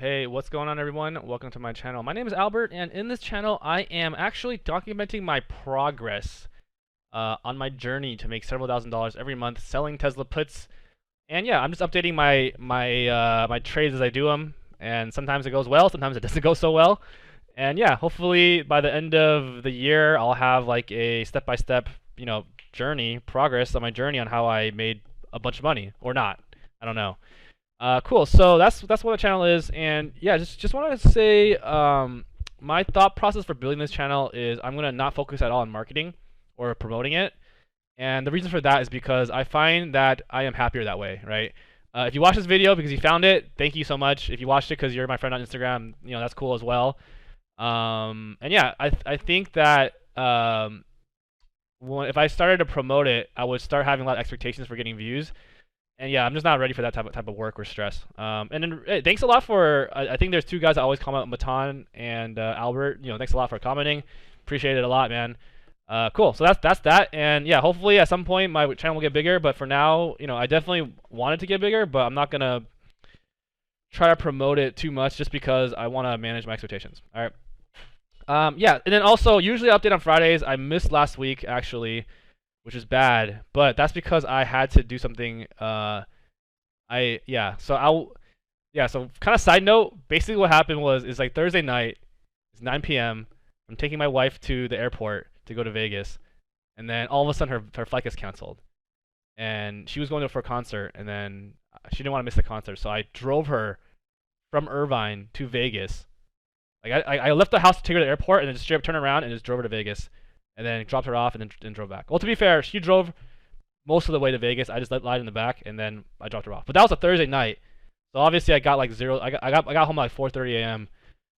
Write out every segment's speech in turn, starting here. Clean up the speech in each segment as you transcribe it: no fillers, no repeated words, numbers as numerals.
Hey, what's going on everyone? Welcome to my channel. My name is Albert, and in this channel I am actually documenting my progress on my journey to make several $1,000s every month selling Tesla puts. And yeah, I'm just updating my trades as I do them, and sometimes it goes well, sometimes it doesn't go so well. And yeah, hopefully by the end of the year I'll have like a step-by-step, progress on my journey on how I made a bunch of money or not. I don't know. Cool. So that's what the channel is, and yeah, just wanted to say, my thought process for building this channel is I'm gonna not focus at all on marketing or promoting it, and the reason for that is because I find that I am happier that way, right? If you watch this video because you found it, thank you so much. If you watched it because you're my friend on Instagram, that's cool as well. And yeah, I think that if I started to promote it, I would start having a lot of expectations for getting views. And yeah, I'm just not ready for that type of work or stress. And then hey, thanks a lot for. I think there's two guys that always comment, Matan and Albert. Thanks a lot for commenting. Appreciate it a lot, man. Cool. So that's that. And yeah, hopefully at some point my channel will get bigger. But for now, I definitely want it to get bigger, but I'm not gonna try to promote it too much just because I want to manage my expectations. All right. Yeah, and then also usually I update on Fridays. I missed last week actually, which is bad, but that's because I had to do something. So kind of side note. Basically, what happened is like Thursday night, it's 9 p.m. I'm taking my wife to the airport to go to Vegas, and then all of a sudden her flight gets canceled, and she was going to for a concert, and then she didn't want to miss the concert, so I drove her from Irvine to Vegas. Like I left the house to take her to the airport, and then just straight up turned around and just drove her to Vegas, and then dropped her off and then drove back. Well, to be fair, she drove most of the way to Vegas. I just lied in the back, and then I dropped her off. But that was a Thursday night, so obviously I got like zero. I got home at like 4:30 a.m.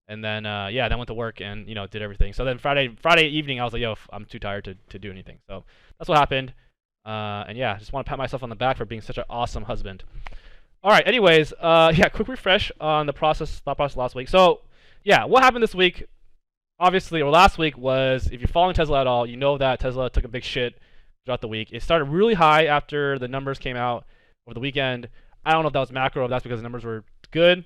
and then then went to work and did everything. So then Friday evening I was like, yo, I'm too tired to do anything. So that's what happened. And yeah, just want to pat myself on the back for being such an awesome husband. All right. Anyways, yeah, quick refresh on the thought process last week. So yeah, what happened this week? Obviously, or last week was, if you're following Tesla at all, you know that Tesla took a big shit throughout the week. It started really high after the numbers came out over the weekend. I don't know if that was macro or if that's because the numbers were good.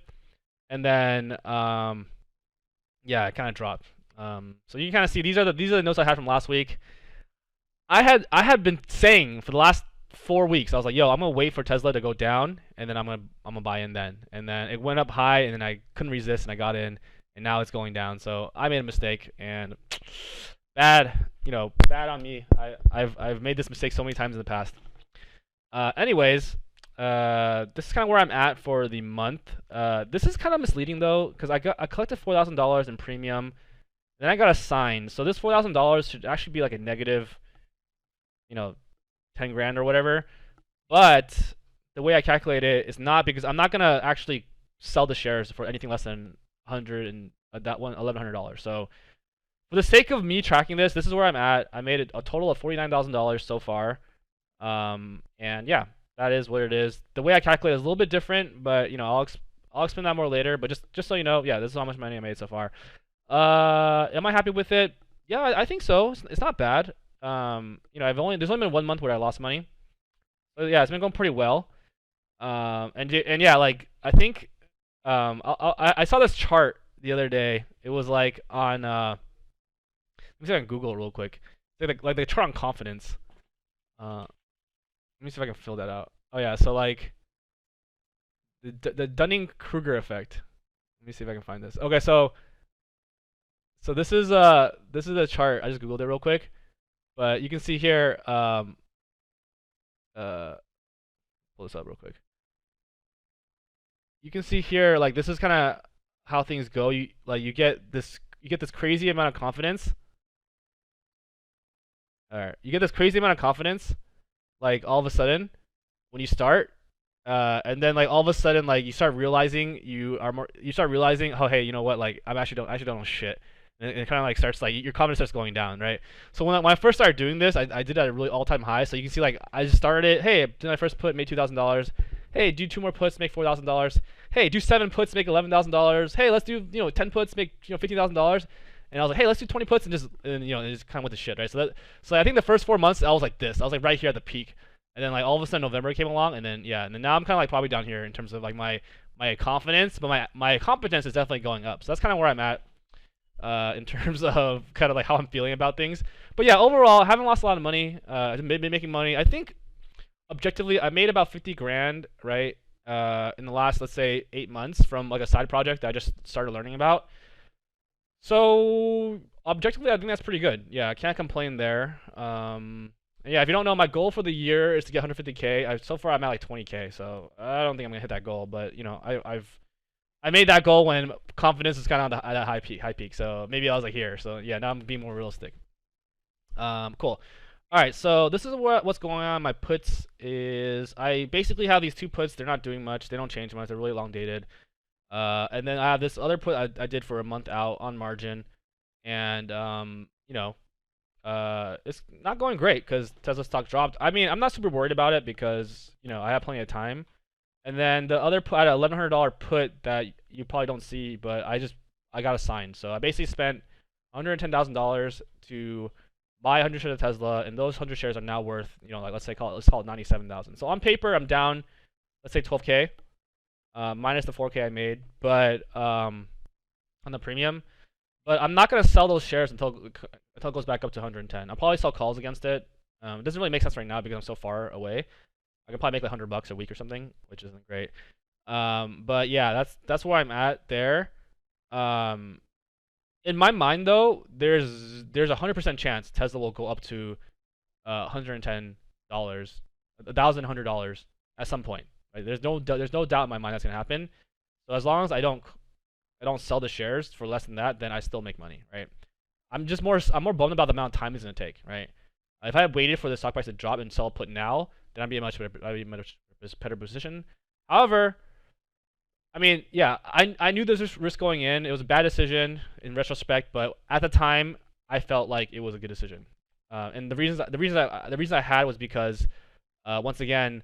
And then, yeah, it kind of dropped. So you can kind of see these are the notes I had from last week. I had been saying for the last 4 weeks, I was like, yo, I'm gonna wait for Tesla to go down, and then I'm gonna buy in then. And then it went up high, and then I couldn't resist, and I got in. And now it's going down, so I made a mistake, and bad on me. I've made this mistake so many times in the past. Anyways, this is kind of where I'm at for the month. This is kind of misleading though, because I collected $4,000 in premium, then I got a sign. So this $4,000 should actually be like a negative, 10 grand or whatever. But the way I calculate it is not, because I'm not gonna actually sell the shares for anything less than $1,100. So for the sake of me tracking this is where I'm at. I made a total of $49,000 so far. And yeah, that is what it is. The way I calculate is a little bit different, but I'll explain that more later. But just so you know, yeah, this is how much money I made so far. Am I happy with it? Yeah, I think so. It's not bad. There's only been 1 month where I lost money. So yeah, it's been going pretty well. And yeah, like I think I saw this chart the other day. It was like on let me see if I can Google it real quick. It's like the chart on confidence. Let me see if I can fill that out. Oh yeah, so like the Dunning-Kruger effect. Let me see if I can find this. Okay, so this is a chart. I just Googled it real quick, but you can see here. Pull this up real quick. You can see here, like this is kind of how things go. You get this crazy amount of confidence. All right, you get this crazy amount of confidence, like all of a sudden when you start, and then like all of a sudden like you start realizing oh hey, you know what, like I actually don't know shit. And it kind of like starts, like your confidence starts going down, right? So when I first started doing this, I did it at a really all-time high. So you can see like I just started it. Hey, did my first put, made $2,000. Hey, do 2 more puts, make $4,000. Hey, do 7 puts, make $11,000. Hey, let's do 10 puts, make $15,000. And I was like, hey, let's do 20 puts and just kind of went to shit, right? So I think the first 4 months I was like this. I was like right here at the peak, and then like all of a sudden November came along, and then yeah, and then now I'm kind of like probably down here in terms of like my my confidence, but my competence is definitely going up. So that's kind of where I'm at in terms of kind of like how I'm feeling about things. But yeah, overall, I haven't lost a lot of money. I've been making money. I think objectively, I made about 50 grand, right? In the last, let's say, 8 months from like a side project that I just started learning about. So objectively, I think that's pretty good. Yeah, I can't complain there. Yeah, if you don't know, my goal for the year is to get 150K. So far, I'm at like 20K, so I don't think I'm gonna hit that goal. But you know, I made that goal when confidence is kind of at a high peak. So maybe I was like here. So yeah, now I'm being more realistic. Cool. All right, so this is what's going on. My puts is I basically have these two puts. They're not doing much. They don't change much. They're really long dated. And then I have this other put I did for a month out on margin, and you know, it's not going great because Tesla stock dropped. I mean, I'm not super worried about it because you know I have plenty of time. And then the other put, I had an $1,100 put that you probably don't see, but I got assigned. So I basically spent $110,000 to buy 100 shares of Tesla, and those 100 shares are now worth, you know, like let's call it 97,000. So on paper, I'm down, let's say 12K, minus the 4K I made, but on the premium. But I'm not gonna sell those shares until it goes back up to 110. I'll probably sell calls against it. It doesn't really make sense right now because I'm so far away. I could probably make like $100 a week or something, which isn't great. But yeah, that's where I'm at there. In my mind though, there's a 100% chance Tesla will go up to $110, $1,100 at some point. Right? There's no doubt in my mind that's gonna happen. So as long as I don't sell the shares for less than that, then I still make money, right? I'm more bummed about the amount of time it's gonna take, right? If I had waited for the stock price to drop and sell put now, then I'd be in a much better position. However, I mean, yeah, I knew there was risk going in. It was a bad decision in retrospect, but at the time, I felt like it was a good decision. And the reason I had was because, once again,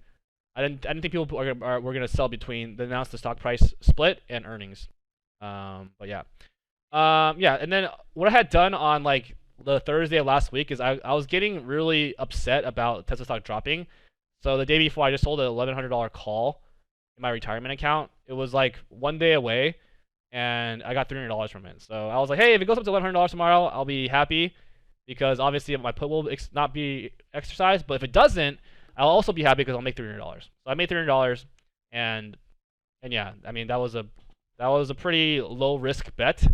I didn't think people were gonna sell between the announced the stock price split and earnings. But yeah, yeah, and then what I had done on like the Thursday of last week is I was getting really upset about Tesla stock dropping. So the day before, I just sold an $1,100 call in my retirement account. It was like one day away, and I got $300 from it. So I was like, hey, if it goes up to $1,100 tomorrow, I'll be happy because obviously my put will not be exercised. But if it doesn't, I'll also be happy because I'll make $300. So I made $300, and yeah, I mean that was a pretty low risk bet.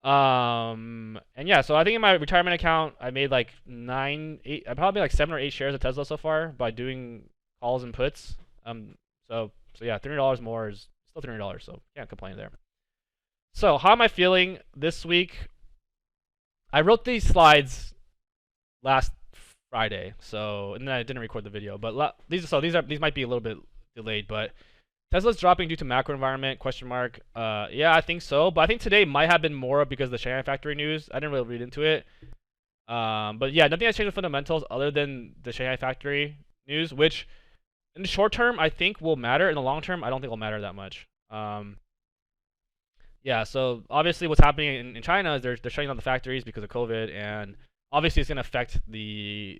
And yeah, so I think in my retirement account, I made like I probably made like 7 or 8 shares of Tesla so far by doing calls and puts. So yeah, $300 more is still $300, so can't complain there. So how am I feeling this week? I wrote these slides last Friday, so and then I didn't record the video, but these might be a little bit delayed, but Tesla's dropping due to macro environment, question mark. Yeah, I think so. But I think today might have been more because of the Shanghai factory news. I didn't really read into it. But yeah, nothing has changed with fundamentals other than the Shanghai factory news, which in the short term I think will matter. In the long term, I don't think will matter that much. Yeah, so obviously what's happening in China is they're shutting down the factories because of COVID, and obviously it's going to affect the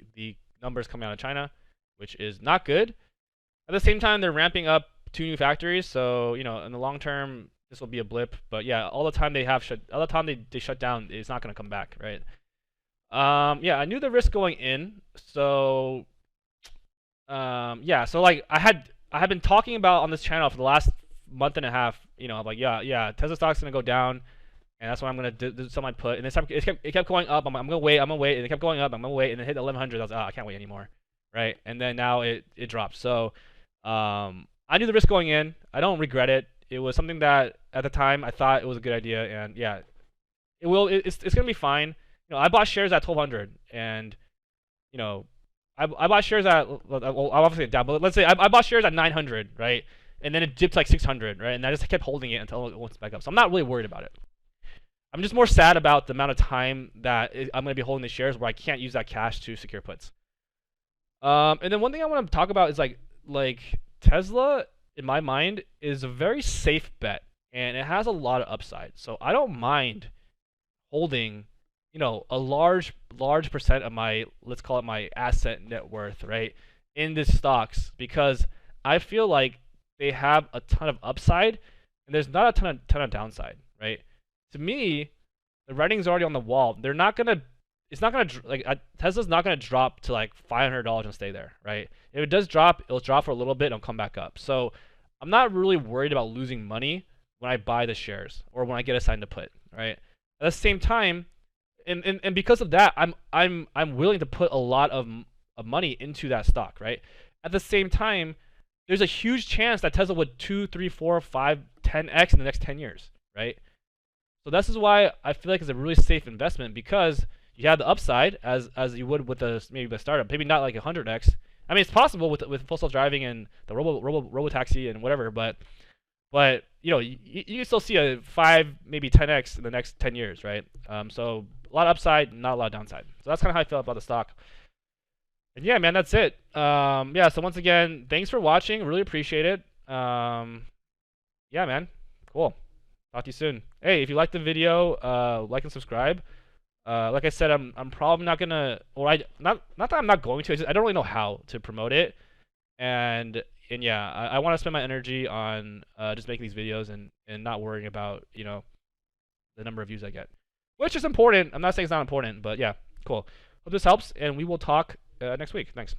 numbers coming out of China, which is not good. At the same time, they're ramping up 2 new factories, so you know in the long term this will be a blip. But yeah, all the time they shut down, it's not going to come back, right? Yeah, I knew the risk going in, so yeah, so like I had been talking about on this channel for the last month and a half, you know, I'm like yeah, Tesla stock's going to go down, and that's why I'm going to sell my put. And it kept going up. I'm going to wait, and it kept going up. I'm going to wait, and it hit 1100. I was like, I can't wait anymore, right? And then now it dropped. So I knew the risk going in. I don't regret it. It was something that at the time I thought it was a good idea, and yeah, it's gonna be fine. You know, I bought shares at 1200, and you know, I bought shares at well, obviously down, but let's say I bought shares at 900, right? And then it dipped like 600, right? And I just kept holding it until it went back up. So I'm not really worried about it. I'm just more sad about the amount of time that I'm gonna be holding the shares where I can't use that cash to secure puts. And then one thing I want to talk about is like Tesla, in my mind, is a very safe bet, and it has a lot of upside. So I don't mind holding, you know, a large percent of my, let's call it my asset net worth, right, in these stocks, because I feel like they have a ton of upside, and there's not a ton of downside, right? To me, the writing's already on the wall. They're not gonna. It's not gonna like Tesla's not gonna drop to like $500 and stay there, right? If it does drop, it'll drop for a little bit and it'll come back up. So I'm not really worried about losing money when I buy the shares or when I get assigned to put, right? At the same time, and because of that, I'm willing to put a lot of money into that stock, right? At the same time, there's a huge chance that Tesla would 2, 3, 4, 5, 10x in the next 10 years, right? So this is why I feel like it's a really safe investment because you have the upside as you would with maybe the startup, maybe not like 100x. I mean, it's possible with full self driving and the robo taxi and whatever, but you know you can still see a 5 maybe 10x in the next 10 years, right? So a lot of upside, not a lot of downside. So that's kind of how I feel about the stock. And yeah, man, that's it. Yeah. So once again, thanks for watching. Really appreciate it. Yeah, man. Cool. Talk to you soon. Hey, if you liked the video, like and subscribe. Like I said, I'm probably not gonna, or not that I'm not going to. I don't really know how to promote it, and yeah, I want to spend my energy on just making these videos and not worrying about the number of views I get, which is important. I'm not saying it's not important, but yeah, cool. Hope this helps, and we will talk next week. Thanks.